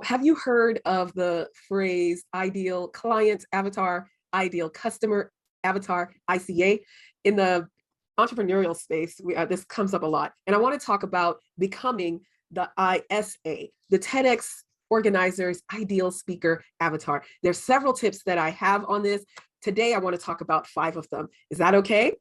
Have you heard of the phrase ideal client avatar, ideal customer avatar, ICA? In the entrepreneurial space, this comes up a lot. And I want to talk about becoming the ISA, the TEDx organizer's ideal speaker avatar. There's several tips that I have on this. Today, I want to talk about 5 of them. Is that okay?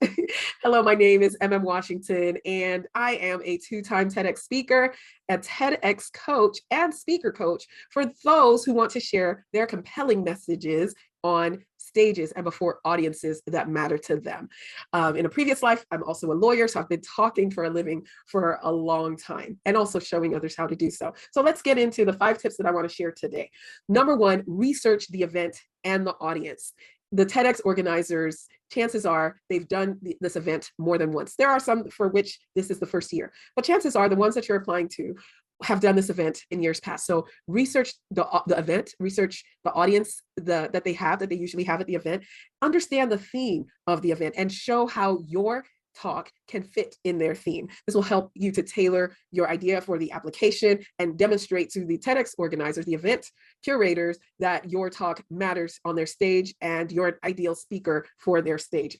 Hello, my name is Washington, and I am a 2-time TEDx speaker, a TEDx coach, and speaker coach for those who want to share their compelling messages on stages and before audiences that matter to them. In a previous life, I'm also a lawyer, so I've been talking for a living for a long time and also showing others how to do so. So let's get into the 5 tips that I want to share today. Number 1, research the event and the audience. The TEDx organizers, chances are they've done this event more than once. There are some for which this is the first year, but chances are the ones that you're applying to have done this event in years past. So research the event, research the audience that they usually have at the event, understand the theme of the event, and show how your talk can fit in their theme. This will help you to tailor your idea for the application and demonstrate to the TEDx organizers, the event curators, that your talk matters on their stage and you're an ideal speaker for their stage.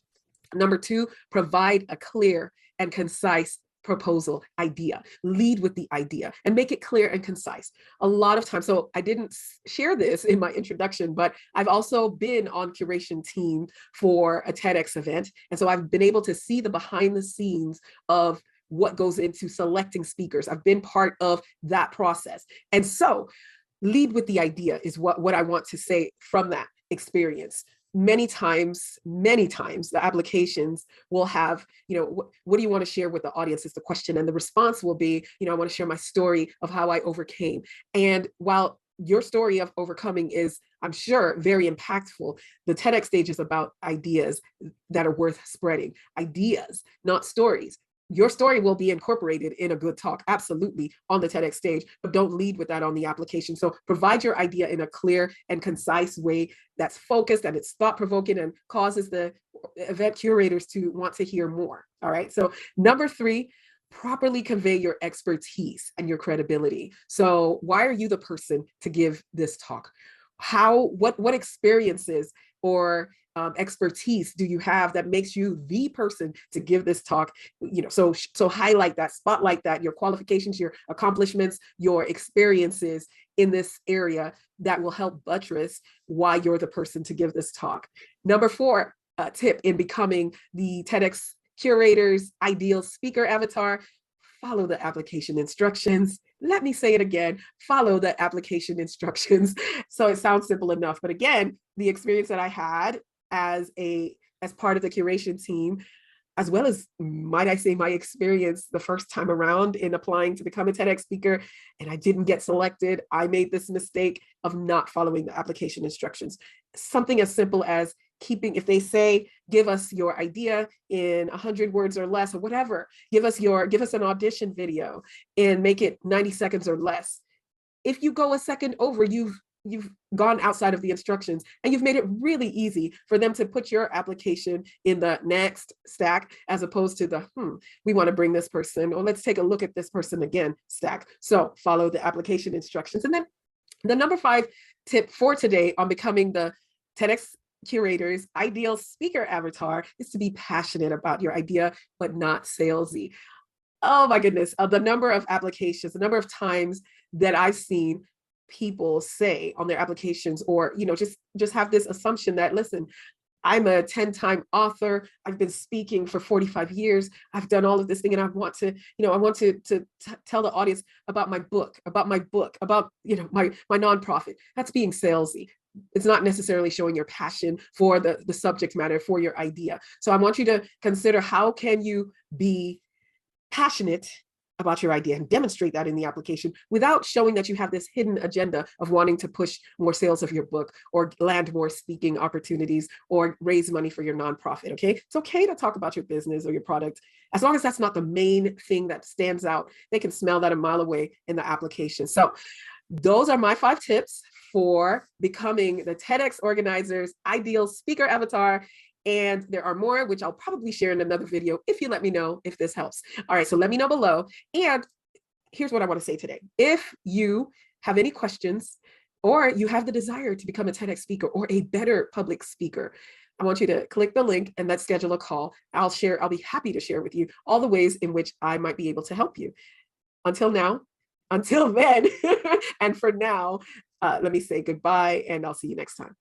Number 2, provide a clear and concise proposal idea. Lead with the idea and make it clear and concise. A lot of times, so I didn't share this in my introduction, but I've also been on curation team for a TEDx event. And so I've been able to see the behind the scenes of what goes into selecting speakers. I've been part of that process. And so lead with the idea is what I want to say from that experience. Many times, the applications will have, what do you want to share with the audience is the question. And the response will be, I want to share my story of how I overcame. And while your story of overcoming is, I'm sure, very impactful, the TEDx stage is about ideas that are worth spreading. Ideas, not stories. Your story will be incorporated in a good talk, absolutely, on the TEDx stage, but don't lead with that on the application. So provide your idea in a clear and concise way that's focused and it's thought-provoking and causes the event curators to want to hear more. All right. So number 3, properly convey your expertise and your credibility. So why are you the person to give this talk? What experiences or expertise do you have that makes you the person to give this talk? So highlight that, spotlight that, your qualifications, your accomplishments, your experiences in this area that will help buttress why you're the person to give this talk. Number 4, tip in becoming the TEDx curator's ideal speaker avatar: follow the application instructions. Let me say it again, follow the application instructions. So it sounds simple enough, but again, the experience that I had as part of the curation team, as well as, might I say, my experience the first time around in applying to become a TEDx speaker, and I didn't get selected. I made this mistake of not following the application instructions. Something as simple as if they say, give us your idea in 100 words or less, or whatever, give us an audition video and make it 90 seconds or less. If you go a second over, you've gone outside of the instructions, and you've made it really easy for them to put your application in the next stack, as opposed to the, we want to bring this person, or let's take a look at this person again stack. So follow the application instructions. And then the number 5 tip for today on becoming the TEDx curator's ideal speaker avatar is to be passionate about your idea, but not salesy. Oh my goodness, the number of applications, the number of times that I've seen people say on their applications, or just have this assumption that, listen, I'm a 10-time author, I've been speaking for 45 years, I've done all of this thing, and I want to tell the audience about my book, about my nonprofit. That's being salesy. It's not necessarily showing your passion for the subject matter, for your idea. So I want you to consider, how can you be passionate about your idea and demonstrate that in the application without showing that you have this hidden agenda of wanting to push more sales of your book, or land more speaking opportunities, or raise money for your nonprofit. Okay, it's okay to talk about your business or your product, as long as that's not the main thing that stands out. They can smell that a mile away in the application. So those are my 5 tips for becoming the TEDx organizer's ideal speaker avatar. And there are more, which I'll probably share in another video if you let me know if this helps. All right, so let me know below. And here's what I want to say today. If you have any questions, or you have the desire to become a TEDx speaker or a better public speaker, I want you to click the link and let's schedule a call. I'll be happy to share with you all the ways in which I might be able to help you. Until then, and for now, let me say goodbye, and I'll see you next time.